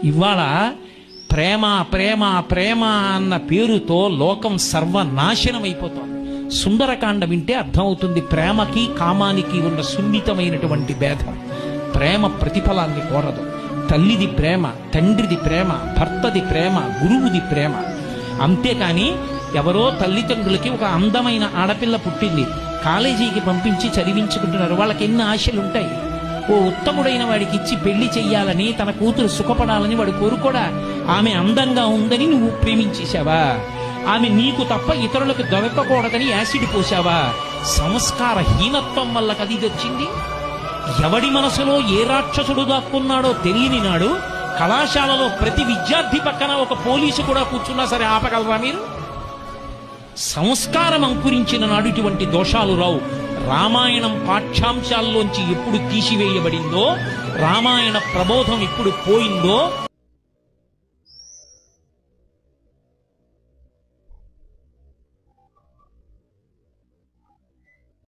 ఇవాళ ప్రేమ ప్రేమ ప్రేమ అన్న పేరుతో లోకం సర్వనాశనం అయిపోతోంది. సుందరకాండ వింటే అర్థమవుతుంది ప్రేమకి కామానికి ఉన్న సున్నితమైనటువంటి భేదం. ప్రేమ ప్రతిఫలాన్ని కోరదు. తల్లిది ప్రేమ, తండ్రిది ప్రేమ, భర్తది ప్రేమ, గురువుది ప్రేమ. అంతేకాని ఎవరో తల్లిదండ్రులకి ఒక అందమైన ఆడపిల్ల పుట్టింది, కాలేజీకి పంపించి చదివించుకుంటున్నారు. వాళ్ళకి ఎన్ని ఆశలుంటాయి. ఓ ఉత్తముడైన వాడికి ఇచ్చి పెళ్లి చెయ్యాలని, తన కూతురు సుఖపడాలని వాడు కోరుకోడా? ఆమె అందంగా ఉందని నువ్వు ప్రేమించేశావా? ఆమె నీకు తప్ప ఇతరులకు దొరకకూడదని యాసిడ్ పోసావా? సంస్కార హీనత్వం వల్ల కది వచ్చింది. ఎవడి మనసులో ఏ రాక్షసుడు దాక్కున్నాడో తెలియని నాడు కళాశాలలో ప్రతి విద్యార్థి పక్కన ఒక పోలీసు కూడా కూర్చున్నా సరే ఆపగలరా మీరు? సంస్కారం అంకురించిన నాడు ఇటువంటి దోషాలు రావు. రామాయణం పాఠ్యాంశాల్లోంచి ఎప్పుడు తీసివేయబడిందో, రామాయణ ప్రబోధం ఎప్పుడు పోయిందో